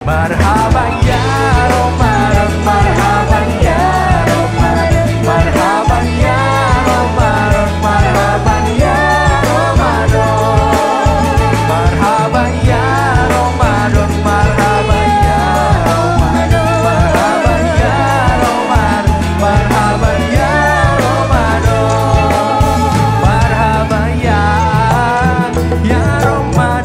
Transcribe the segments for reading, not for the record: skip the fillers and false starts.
Marhaban ya Ramadan, marhaban ya Ramadan, marhaban ya Ramadan, marhaban ya Ramadan, marhaban ya Ramadan, marhaban ya Ramadan, marhaban ya Ramadan, marhaban ya Ramadan, marhaban ya Ramadan.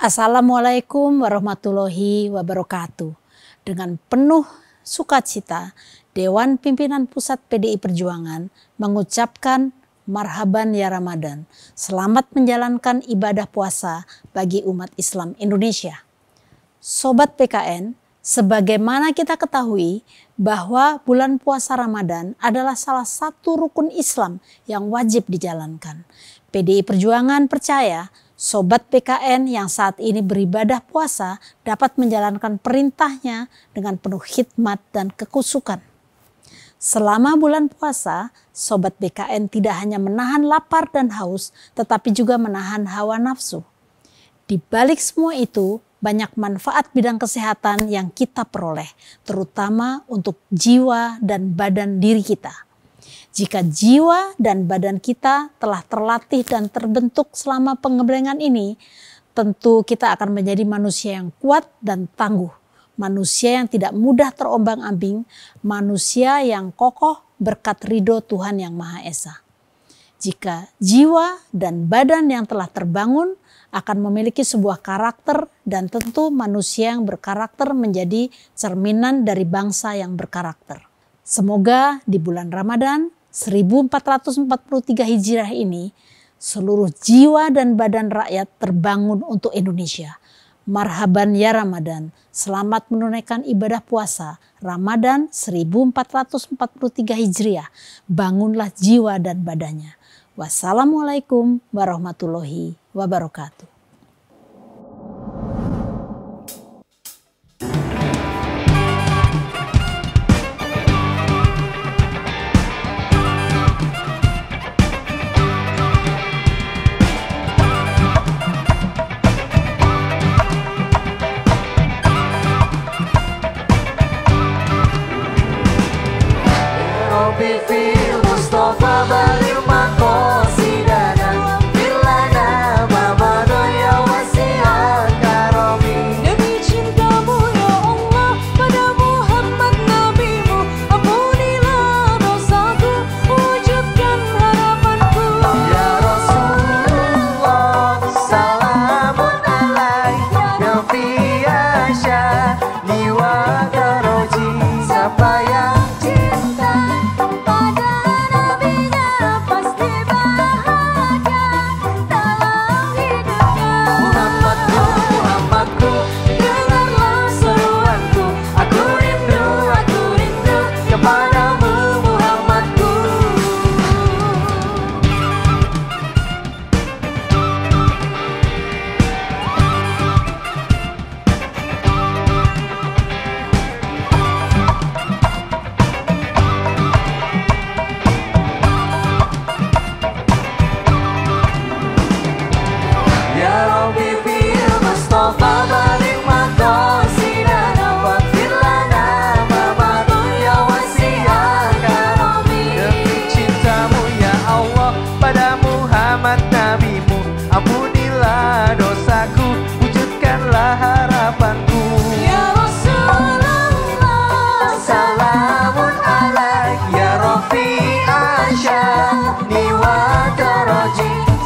Assalamualaikum warahmatullahi wabarakatuh. Dengan penuh sukacita, Dewan Pimpinan Pusat PDI Perjuangan mengucapkan marhaban ya Ramadan. Selamat menjalankan ibadah puasa bagi umat Islam Indonesia. Sobat PKN, sebagaimana kita ketahui bahwa bulan puasa Ramadan adalah salah satu rukun Islam yang wajib dijalankan. PDI Perjuangan percaya Sobat PKN yang saat ini beribadah puasa dapat menjalankan perintahnya dengan penuh khidmat dan kekusukan. Selama bulan puasa, Sobat PKN tidak hanya menahan lapar dan haus, tetapi juga menahan hawa nafsu. Di balik semua itu, banyak manfaat bidang kesehatan yang kita peroleh, terutama untuk jiwa dan badan diri kita. Jika jiwa dan badan kita telah terlatih dan terbentuk selama pengembangan ini, tentu kita akan menjadi manusia yang kuat dan tangguh. Manusia yang tidak mudah terombang-ambing, manusia yang kokoh berkat ridho Tuhan Yang Maha Esa. Jika jiwa dan badan yang telah terbangun akan memiliki sebuah karakter, dan tentu manusia yang berkarakter menjadi cerminan dari bangsa yang berkarakter. Semoga di bulan Ramadan 1443 Hijriah ini, seluruh jiwa dan badan rakyat terbangun untuk Indonesia. Marhaban ya Ramadan, selamat menunaikan ibadah puasa Ramadan 1443 Hijriah. Bangunlah jiwa dan badannya. Wassalamualaikum warahmatullahi wabarakatuh.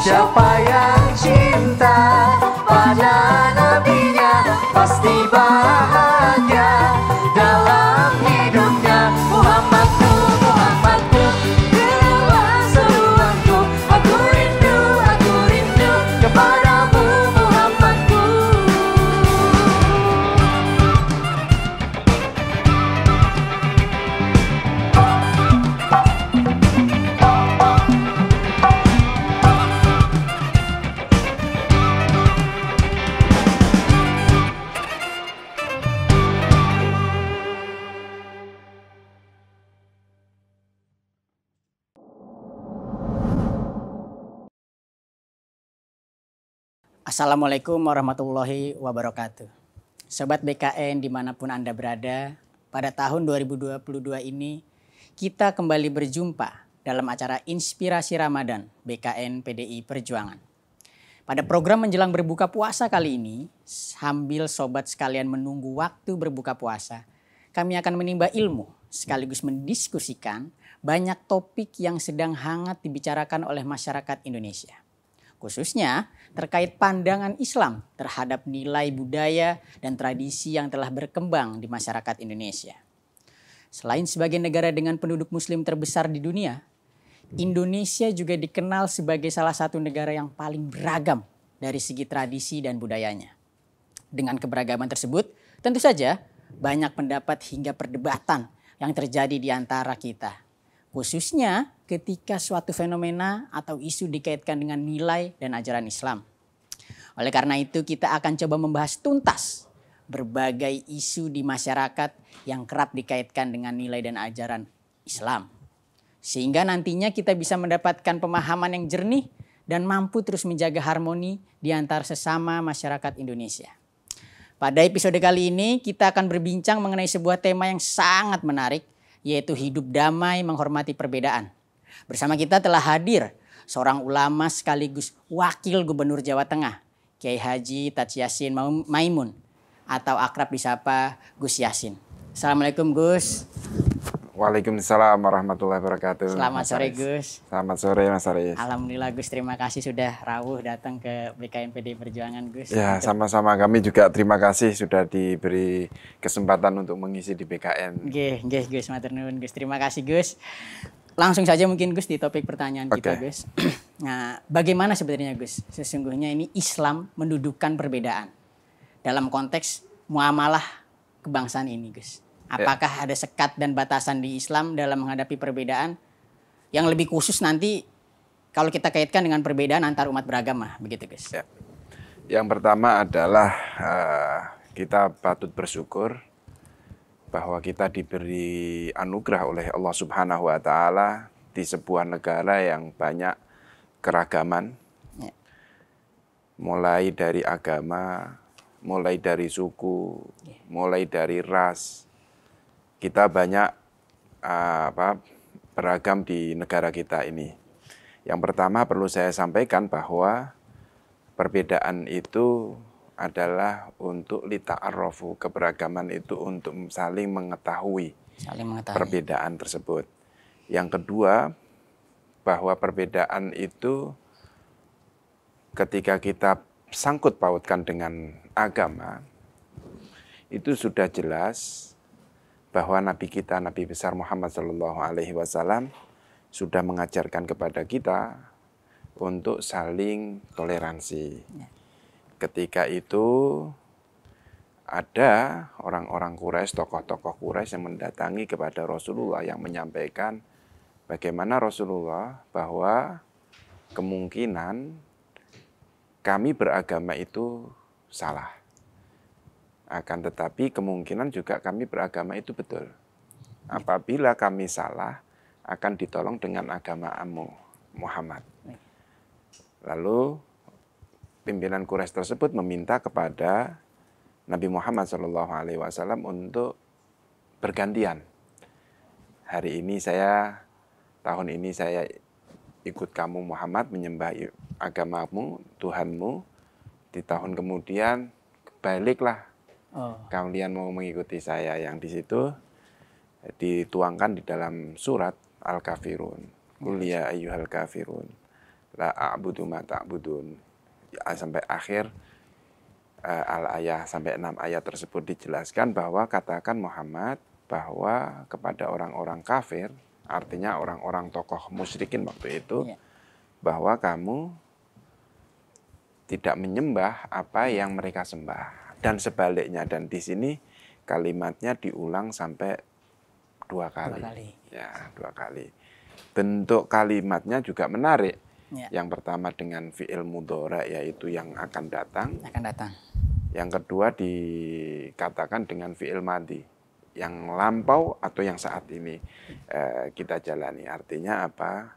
Siapa yang cinta pada nabinya pasti bahagia dalam hidupnya. Muhammadku, Muhammadku, dengarlah seruanku. Aku rindu kepadamu Muhammadku. Assalamualaikum warahmatullahi wabarakatuh. Sobat BKN dimanapun Anda berada, pada tahun 2022 ini kita kembali berjumpa dalam acara Inspirasi Ramadan BKN PDI Perjuangan. Pada program menjelang berbuka puasa kali ini, sambil sobat sekalian menunggu waktu berbuka puasa, kami akan menimba ilmu sekaligus mendiskusikan banyak topik yang sedang hangat dibicarakan oleh masyarakat Indonesia. Khususnya terkait pandangan Islam terhadap nilai budaya dan tradisi yang telah berkembang di masyarakat Indonesia. Selain sebagai negara dengan penduduk muslim terbesar di dunia, Indonesia juga dikenal sebagai salah satu negara yang paling beragam dari segi tradisi dan budayanya. Dengan keberagaman tersebut, tentu saja banyak pendapat hingga perdebatan yang terjadi di antara kita. Khususnya ketika suatu fenomena atau isu dikaitkan dengan nilai dan ajaran Islam. Oleh karena itu kita akan coba membahas tuntas berbagai isu di masyarakat yang kerap dikaitkan dengan nilai dan ajaran Islam. Sehingga nantinya kita bisa mendapatkan pemahaman yang jernih dan mampu terus menjaga harmoni di antara sesama masyarakat Indonesia. Pada episode kali ini kita akan berbincang mengenai sebuah tema yang sangat menarik, yaitu hidup damai menghormati perbedaan. Bersama kita telah hadir seorang ulama sekaligus wakil gubernur Jawa Tengah, Kiai Haji Taj Yassin Maimun atau akrab disapa Gus Yassin. Assalamualaikum Gus. Waalaikumsalam warahmatullahi wabarakatuh. Selamat sore Gus. Selamat sore Mas Aris. Alhamdulillah Gus, terima kasih sudah rawuh datang ke BKN PDI Perjuangan Gus. Ya sama-sama, kami juga terima kasih sudah diberi kesempatan untuk mengisi di BKN. Nggih Gus, matur nuwun Gus. Terima kasih Gus. Langsung saja mungkin Gus di topik pertanyaan kita Gus. Nah, bagaimana sebenarnya Gus sesungguhnya ini Islam mendudukkan perbedaan dalam konteks muamalah kebangsaan ini Gus? Apakah ada sekat dan batasan di Islam dalam menghadapi perbedaan yang lebih khusus nanti kalau kita kaitkan dengan perbedaan antar umat beragama, begitu Gus? Ya. Yang pertama adalah kita patut bersyukur bahwa kita diberi anugerah oleh Allah Subhanahu wa Ta'ala di sebuah negara yang banyak keragaman, mulai dari agama, mulai dari suku, mulai dari ras. Kita banyak beragam di negara kita ini. Yang pertama perlu saya sampaikan bahwa perbedaan itu adalah untuk lita'arrafu, keberagaman itu untuk saling mengetahui perbedaan tersebut. Yang kedua, bahwa perbedaan itu ketika kita sangkut pautkan dengan agama, itu sudah jelas bahwa Nabi kita, Nabi besar Muhammad SAW sudah mengajarkan kepada kita untuk saling toleransi. Ketika itu ada orang-orang Quraisy, tokoh-tokoh Quraisy yang mendatangi kepada Rasulullah yang menyampaikan bagaimana Rasulullah bahwa kemungkinan kami beragama itu salah. Akan tetapi kemungkinan juga kami beragama itu betul. Apabila kami salah, akan ditolong dengan agamamu Muhammad. Lalu pimpinan Quraisy tersebut meminta kepada Nabi Muhammad SAW untuk bergantian. Tahun ini saya ikut kamu Muhammad menyembah agamamu, Tuhanmu. Di tahun kemudian baliklah. Kalian mau mengikuti saya, yang di situ dituangkan di dalam surat Al-Kafirun. Qul ya ayyuhal kafirun la a'budu ma ta'budun. Sampai akhir al-ayah, sampai 6 ayat tersebut dijelaskan bahwa katakan Muhammad bahwa kepada orang-orang kafir, artinya orang-orang tokoh musyrikin waktu itu, bahwa kamu tidak menyembah apa yang mereka sembah. Dan sebaliknya, dan di sini kalimatnya diulang sampai 2 kali. Ya, 2 kali. Bentuk kalimatnya juga menarik. Yang pertama dengan fi'il mudhari, yaitu yang akan datang. Yang kedua dikatakan dengan fi'il madhi, yang lampau atau yang saat ini kita jalani. Artinya apa?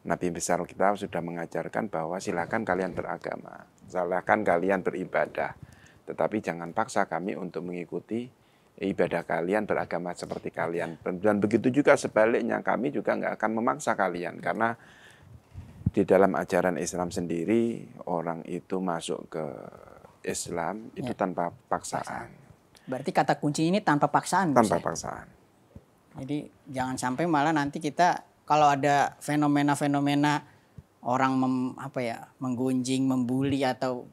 Nabi besar kita sudah mengajarkan bahwa silakan kalian beragama, silakan kalian beribadah, tetapi jangan paksa kami untuk mengikuti ibadah kalian, beragama seperti kalian. Dan begitu juga sebaliknya, kami juga nggak akan memaksa kalian, karena di dalam ajaran Islam sendiri orang itu masuk ke Islam itu tanpa paksaan. Berarti kata kunci ini tanpa paksaan. Tanpa paksaan. Jadi jangan sampai malah nanti kita kalau ada fenomena-fenomena orang menggunjing, membuli atau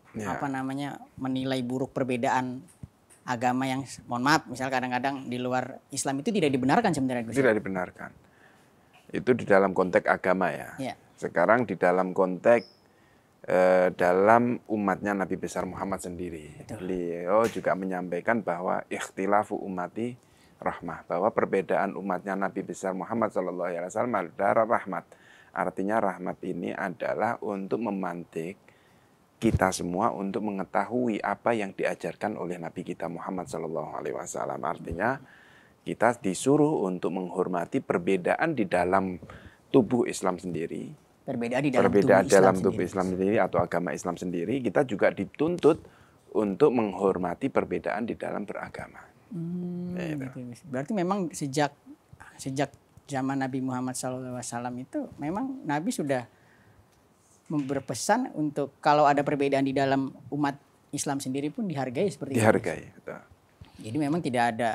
menilai buruk perbedaan agama yang mohon maaf misal kadang-kadang di luar Islam itu tidak dibenarkan sebenarnya Gus. Tidak dibenarkan. Itu di dalam konteks agama ya. Sekarang di dalam konteks dalam umatnya Nabi besar Muhammad sendiri. Beliau juga menyampaikan bahwa ikhtilafu ummati rahmah, bahwa perbedaan umatnya Nabi besar Muhammad SAW adalah rahmat. Artinya rahmat ini adalah untuk memantik kita semua untuk mengetahui apa yang diajarkan oleh Nabi kita Muhammad SAW. Artinya kita disuruh untuk menghormati perbedaan di dalam tubuh Islam sendiri. Perbedaan di dalam tubuh Islam sendiri atau agama Islam sendiri, kita juga dituntut untuk menghormati perbedaan di dalam beragama. Gitu. Berarti memang sejak zaman Nabi Muhammad SAW itu memang Nabi sudah berpesan untuk kalau ada perbedaan di dalam umat Islam sendiri pun dihargai seperti itu. Dihargai, betul. Jadi memang tidak ada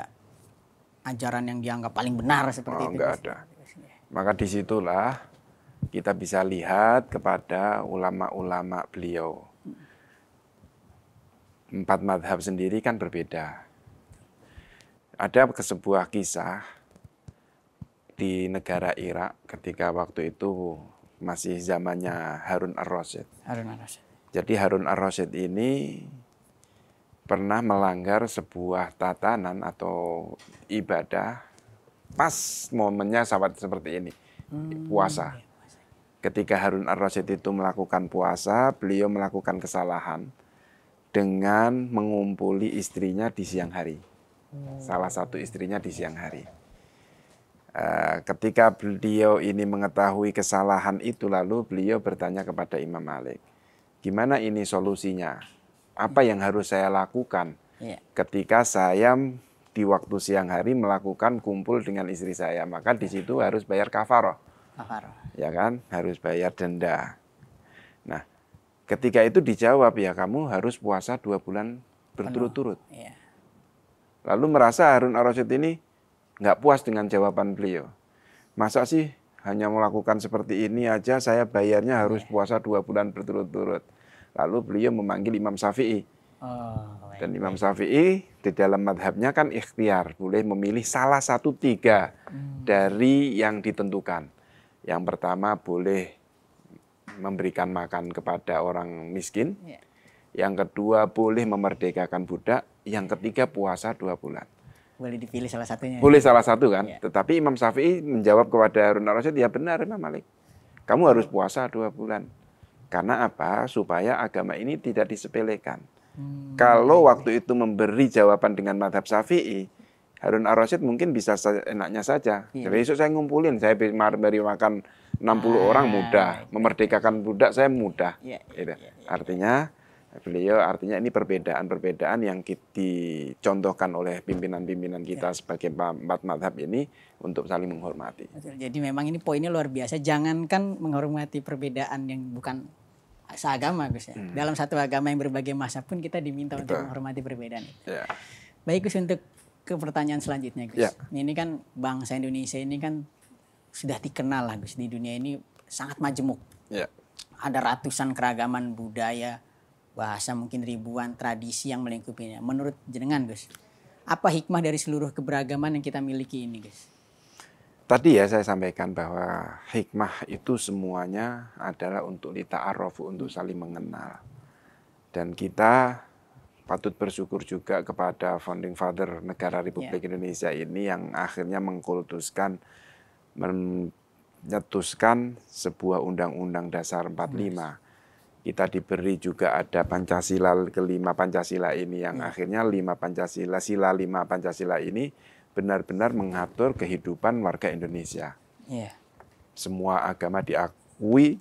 ajaran yang dianggap paling benar seperti itu. Enggak ada. Maka disitulah kita bisa lihat kepada ulama-ulama beliau. 4 mazhab sendiri kan berbeda. Ada sebuah kisah di negara Irak ketika waktu itu masih zamannya Harun ar-Rasyid. Jadi Harun ar-Rasyid ini pernah melanggar sebuah tatanan atau ibadah pas momennya seperti ini, puasa. Ketika Harun ar-Rasyid itu melakukan puasa, beliau melakukan kesalahan dengan mengumpuli istrinya di siang hari. Salah satu istrinya di siang hari. Ketika beliau ini mengetahui kesalahan itu, lalu beliau bertanya kepada Imam Malik, gimana ini solusinya? Apa yang harus saya lakukan ketika saya di waktu siang hari melakukan kumpul dengan istri saya? Maka di situ harus bayar kafaroh. Ya kan? Harus bayar denda. Nah, ketika itu dijawab, ya kamu harus puasa 2 bulan berturut-turut. Lalu merasa Harun ar-Rasyid ini nggak puas dengan jawaban beliau. Masa sih hanya melakukan seperti ini aja saya bayarnya harus puasa 2 bulan berturut-turut. Lalu beliau memanggil Imam Syafi'i. Dan Imam Syafi'i di dalam madhabnya kan ikhtiar, boleh memilih salah satu 3 dari yang ditentukan. Yang pertama boleh memberikan makan kepada orang miskin. Yang kedua boleh memerdekakan budak. Yang ketiga puasa 2 bulan. Boleh dipilih salah satunya. Boleh salah satu kan. Tetapi Imam Syafi'i menjawab kepada Harun ar-Rasyid, ya benar Imam Malik. Kamu harus puasa 2 bulan. Karena apa? Supaya agama ini tidak disepelekan. Kalau waktu itu memberi jawaban dengan madhab Syafi'i, Harun ar-Rasyid mungkin bisa enaknya saja. Jadi besok saya ngumpulin, saya beri makan 60 orang mudah. Memerdekakan budak saya mudah. Artinya beliau ini perbedaan-perbedaan yang dicontohkan oleh pimpinan-pimpinan kita sebagai 4 mazhab ini untuk saling menghormati. Jadi memang ini poinnya luar biasa. Jangankan menghormati perbedaan yang bukan seagama, Gus ya. Dalam satu agama yang berbagai mazhab pun kita diminta untuk menghormati perbedaan itu. Baik Gus, untuk ke pertanyaan selanjutnya Gus. Ini kan bangsa Indonesia ini kan sudah dikenal lah Gus di dunia ini sangat majemuk. Ada ratusan keragaman budaya, bahasa, mungkin ribuan tradisi yang melingkupinya. Menurut jenengan Gus, apa hikmah dari seluruh keberagaman yang kita miliki ini Gus? Tadi ya saya sampaikan bahwa hikmah itu semuanya adalah untuk lita'arofu, untuk saling mengenal. Dan kita patut bersyukur juga kepada founding father negara Republik Indonesia ini yang akhirnya menyetuskan sebuah undang-undang dasar 45. Kita diberi juga ada Pancasila ke-5 Pancasila ini yang akhirnya 5 Pancasila, sila 5 Pancasila ini benar-benar mengatur kehidupan warga Indonesia. Semua agama mengakui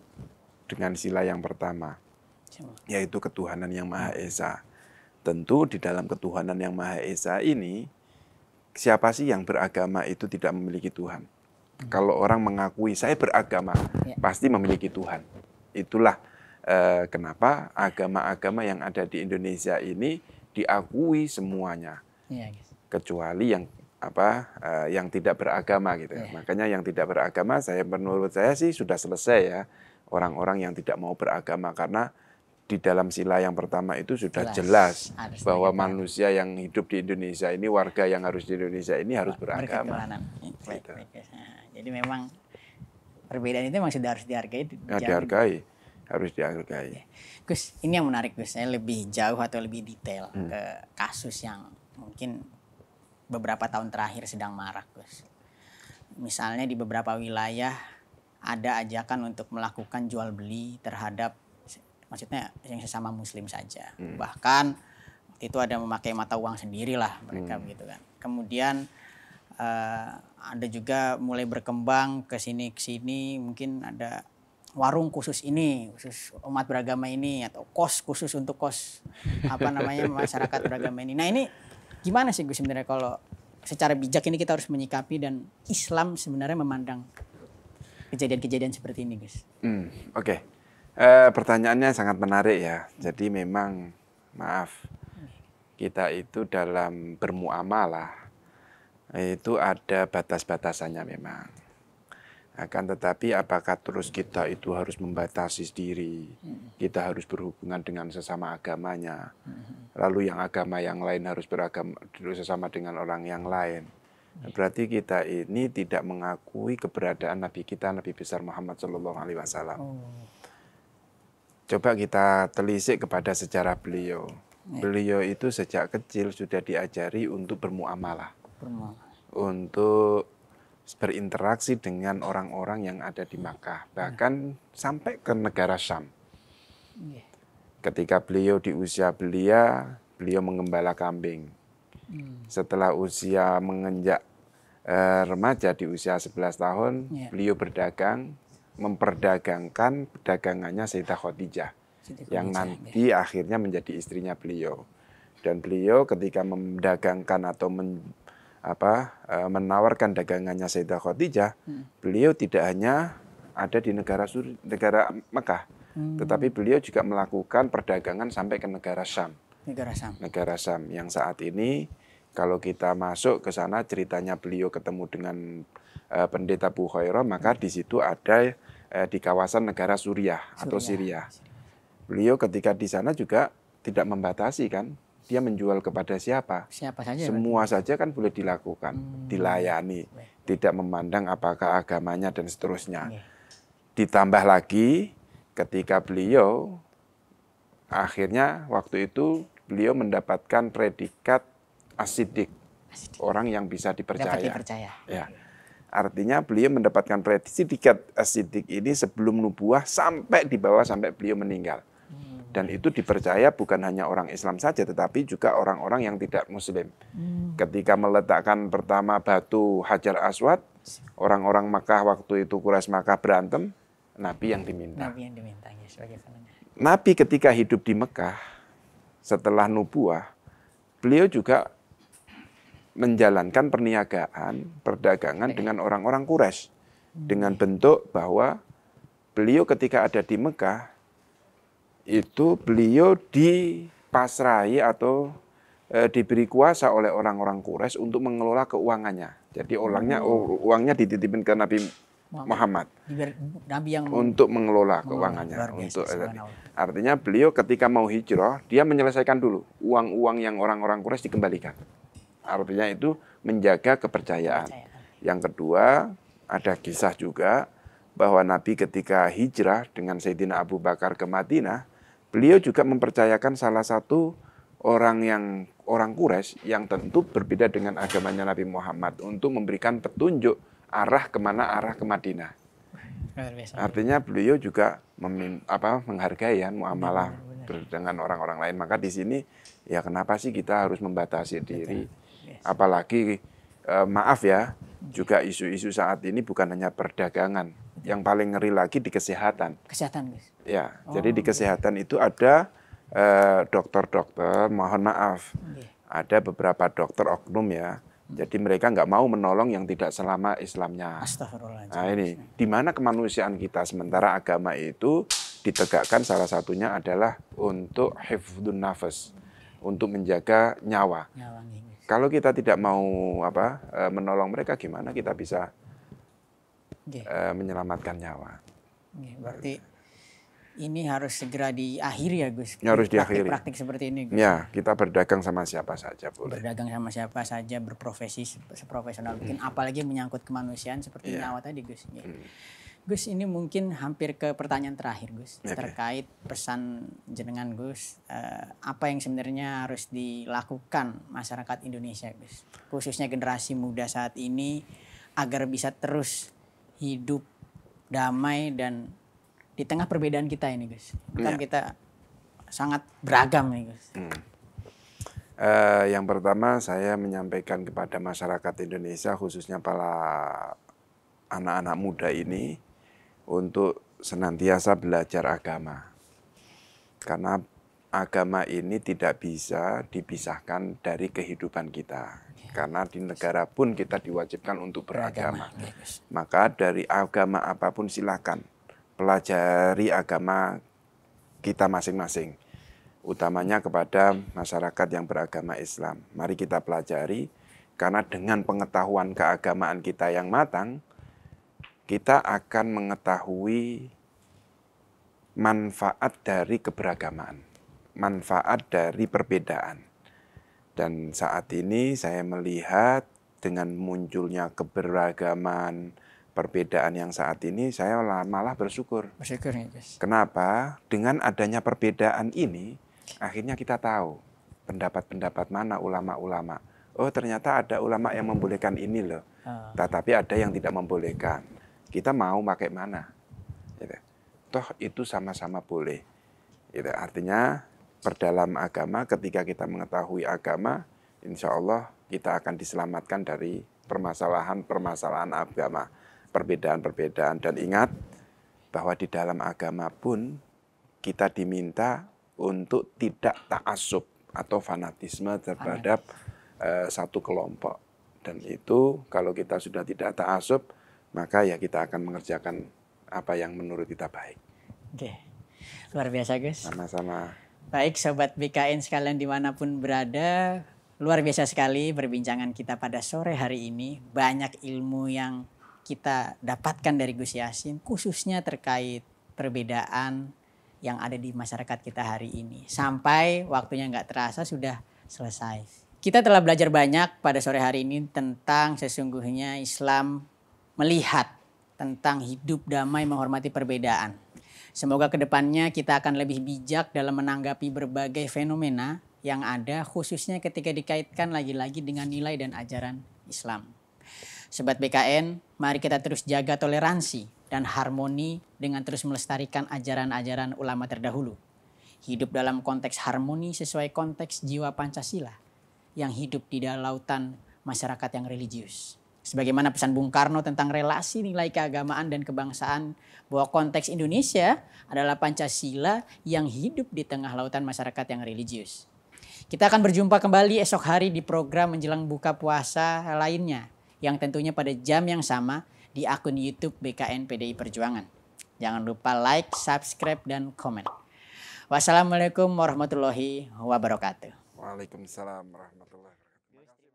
dengan sila yang pertama, yaitu ketuhanan yang Maha Esa. Tentu di dalam ketuhanan yang Maha Esa ini, siapa sih yang beragama itu tidak memiliki Tuhan? Kalau orang mengakui saya beragama, pasti memiliki Tuhan. Itulah kenapa agama-agama yang ada di Indonesia ini diakui semuanya, kecuali yang tidak beragama gitu. Makanya yang tidak beragama, menurut saya sih sudah selesai ya, orang-orang yang tidak mau beragama, karena di dalam sila yang pertama itu sudah jelas bahwa manusia yang hidup di Indonesia ini, warga yang harus di Indonesia ini harus beragama. Gitu. Jadi memang perbedaan itu memang sudah harus dihargai. Harus dihargai. Gus, ini yang menarik Gus. Saya lebih jauh atau lebih detail ke kasus yang mungkin beberapa tahun terakhir sedang marak Gus. Misalnya di beberapa wilayah ada ajakan untuk melakukan jual beli terhadap, maksudnya yang sesama muslim saja. Bahkan waktu itu ada memakai mata uang sendiri lah mereka begitu kan. Kemudian ada juga mulai berkembang ke sini mungkin ada warung khusus ini, khusus umat beragama ini, atau kos khusus untuk masyarakat beragama ini. Nah ini gimana sih Gus sebenarnya kalau secara bijak ini kita harus menyikapi, dan Islam sebenarnya memandang kejadian-kejadian seperti ini Gus? Oke. Pertanyaannya sangat menarik ya. Jadi memang maaf, kita itu dalam bermuamalah itu ada batas-batasannya memang. Akan tetapi apakah terus kita itu harus membatasi diri, kita harus berhubungan dengan sesama agamanya, lalu yang agama yang lain harus beragama sesama dengan orang yang lain. Berarti kita ini tidak mengakui keberadaan Nabi kita, Nabi besar Muhammad SAW. Coba kita telisik kepada sejarah beliau. Beliau itu sejak kecil sudah diajari untuk bermuamalah, untuk berinteraksi dengan orang-orang yang ada di Makkah, bahkan sampai ke negara Syam. Ketika beliau di usia belia, beliau mengembala kambing. Setelah usia menginjak remaja di usia 11 tahun, beliau berdagang, memperdagangkan dagangannya Sayyidah Khadijah, yang nanti akhirnya menjadi istrinya beliau. Dan beliau ketika mendagangkan atau menawarkan dagangannya Sayyidah Khadijah, beliau tidak hanya ada di negara Mekah, tetapi beliau juga melakukan perdagangan sampai ke negara Syam. Negara Syam yang saat ini kalau kita masuk ke sana, ceritanya beliau ketemu dengan pendeta Bukhairah, maka di situ ada di kawasan negara Suriah atau Syria. Beliau ketika di sana juga tidak membatasi kan, dia menjual kepada siapa saja, semua saja kan boleh dilakukan, dilayani, tidak memandang apakah agamanya dan seterusnya. Ditambah lagi ketika beliau akhirnya waktu itu beliau mendapatkan predikat as-siddiq, orang yang bisa dipercaya. Ya. Artinya beliau mendapatkan predikat as-siddiq ini sebelum nubuah sampai di bawah sampai beliau meninggal. Dan itu dipercaya bukan hanya orang Islam saja, tetapi juga orang-orang yang tidak Muslim. Ketika meletakkan pertama batu Hajar Aswad, orang-orang Makkah waktu itu Quraisy Makkah berantem, Nabi yang diminta. Nabi ketika hidup di Mekah, setelah nubuah, beliau juga menjalankan perniagaan, perdagangan dengan orang-orang Quraisy. Dengan bentuk bahwa beliau ketika ada di Mekah, itu beliau dipasrahi atau diberi kuasa oleh orang-orang Quraisy untuk mengelola keuangannya. Jadi uangnya dititipin ke Nabi Muhammad untuk mengelola keuangannya. Artinya beliau ketika mau hijrah, dia menyelesaikan dulu uang-uang yang orang-orang Quraisy dikembalikan. Artinya itu menjaga kepercayaan. Yang kedua, ada kisah juga bahwa Nabi ketika hijrah dengan Sayyidina Abu Bakar ke Madinah, beliau juga mempercayakan salah satu orang Quraisy yang tentu berbeda dengan agamanya Nabi Muhammad untuk memberikan petunjuk arah ke Madinah. Artinya beliau juga menghargai muamalah dengan orang-orang lain. Maka di sini ya kenapa sih kita harus membatasi diri? Apalagi maaf ya, juga isu-isu saat ini bukan hanya perdagangan, yang paling ngeri lagi di kesehatan. Kesehatan, Gus? Ya, jadi di kesehatan itu ada dokter-dokter, mohon maaf, ada beberapa dokter oknum ya. Jadi mereka nggak mau menolong yang tidak selama Islamnya. Astagfirullahaladzim. Nah ini, di mana kemanusiaan kita, sementara agama itu ditegakkan salah satunya adalah untuk hifdzun nafas, untuk menjaga nyawa. Kalau kita tidak mau menolong mereka, gimana kita bisa menyelamatkan nyawa? Berarti ini harus segera diakhiri ya, Gus? Harus diakhiri. Praktik seperti ini, Gus? Ya, kita berdagang sama siapa saja boleh. Berdagang sama siapa saja, berprofesi seprofesional mungkin, apalagi menyangkut kemanusiaan seperti nyawa tadi, Gus. Gus, ini mungkin hampir ke pertanyaan terakhir, Gus, terkait pesan jenengan, Gus, apa yang sebenarnya harus dilakukan masyarakat Indonesia, Gus, khususnya generasi muda saat ini agar bisa terus hidup damai dan di tengah perbedaan kita ini, Gus. Kan kita sangat beragam nih, Gus. Yang pertama saya menyampaikan kepada masyarakat Indonesia, khususnya para anak-anak muda ini, untuk senantiasa belajar agama. Karena agama ini tidak bisa dipisahkan dari kehidupan kita. Karena di negara pun kita diwajibkan untuk beragama. Maka dari agama apapun silakan pelajari agama kita masing-masing. Utamanya kepada masyarakat yang beragama Islam. Mari kita pelajari, karena dengan pengetahuan keagamaan kita yang matang, kita akan mengetahui manfaat dari keberagamaan, manfaat dari perbedaan. Dan saat ini saya melihat dengan munculnya keberagaman, perbedaan yang saat ini, saya malah bersyukur. Bersyukur ya, Gus. Kenapa? Dengan adanya perbedaan ini, akhirnya kita tahu pendapat-pendapat mana ulama-ulama. Oh, ternyata ada ulama yang membolehkan ini loh. Tetapi ada yang tidak membolehkan. Kita mau pakai mana? Gitu. Toh itu sama-sama boleh. Gitu. Artinya perdalam agama, ketika kita mengetahui agama, insya Allah kita akan diselamatkan dari permasalahan-permasalahan agama, perbedaan-perbedaan. Dan ingat bahwa di dalam agama pun kita diminta untuk tidak ta'assub atau fanatisme terhadap satu kelompok. Dan itu kalau kita sudah tidak ta'assub, maka ya kita akan mengerjakan apa yang menurut kita baik. Oke, luar biasa, Gus. Sama-sama. Baik, Sobat BKN sekalian dimanapun berada, luar biasa sekali perbincangan kita pada sore hari ini. Banyak ilmu yang kita dapatkan dari Gus Yassin, khususnya terkait perbedaan yang ada di masyarakat kita hari ini. Sampai waktunya nggak terasa sudah selesai. Kita telah belajar banyak pada sore hari ini tentang sesungguhnya Islam melihat tentang hidup damai menghormati perbedaan. Semoga kedepannya kita akan lebih bijak dalam menanggapi berbagai fenomena yang ada, khususnya ketika dikaitkan lagi-lagi dengan nilai dan ajaran Islam. Sobat BKN, mari kita terus jaga toleransi dan harmoni dengan terus melestarikan ajaran-ajaran ulama terdahulu. Hidup dalam konteks harmoni sesuai konteks jiwa Pancasila yang hidup di dalam lautan masyarakat yang religius. Sebagaimana pesan Bung Karno tentang relasi nilai keagamaan dan kebangsaan, bahwa konteks Indonesia adalah Pancasila yang hidup di tengah lautan masyarakat yang religius. Kita akan berjumpa kembali esok hari di program menjelang buka puasa lainnya, yang tentunya pada jam yang sama di akun YouTube BKN PDI Perjuangan. Jangan lupa like, subscribe, dan komen. Wassalamualaikum warahmatullahi wabarakatuh. Waalaikumsalam warahmatullahi wabarakatuh.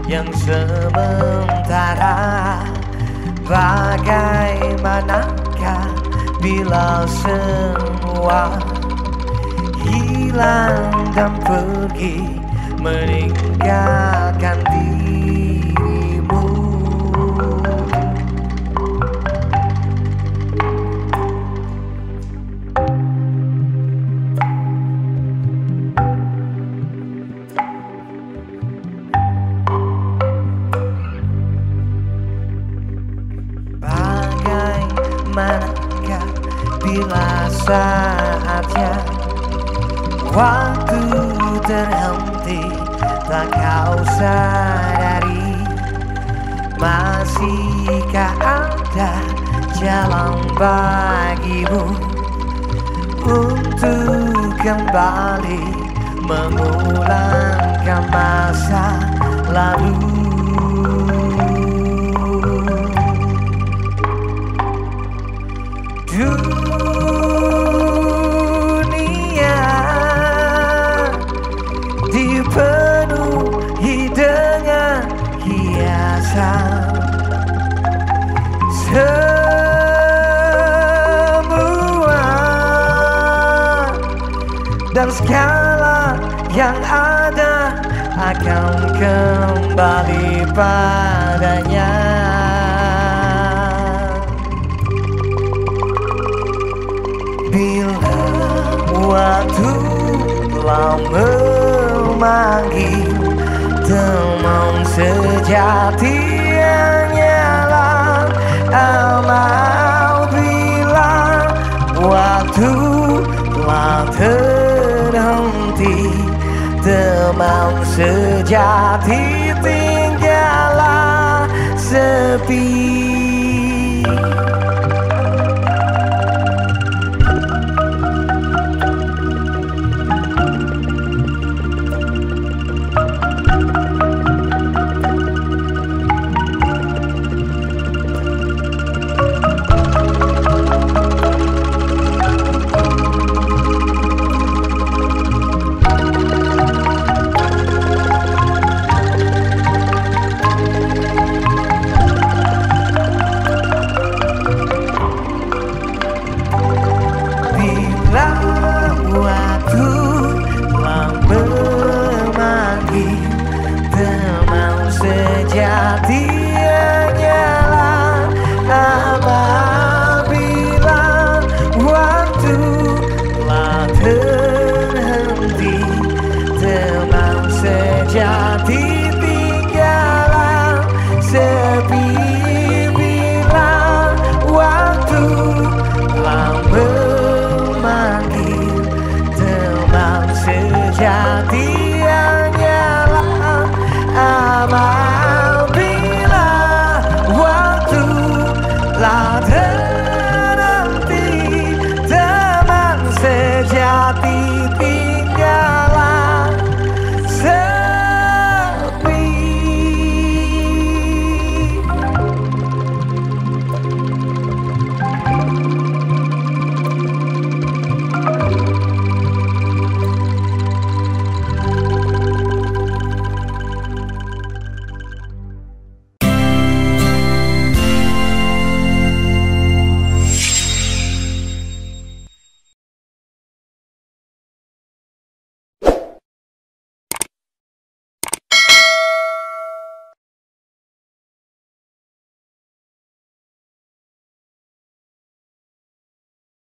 Yang sementara, bagaimanakah bila semua hilang dan pergi meninggalkan dirimu. Bagaimanakah bila saatnya waktu terhenti, tak kau sadari, masihkah ada jalan bagimu untuk kembali mengulangkan masa lalu. Dunia dipenuhi dengan hiasan, semua dan segala yang ada akan kembali padanya. Bila waktu telah memanggil, teman sejati hanyalah amal. Bila waktu telah terhenti, teman sejati tinggallah sepi. Sejati hanyalah apabila waktu telah terhenti, teman sejati tinggallah sepi. Bila waktu telah memanggil, teman sejati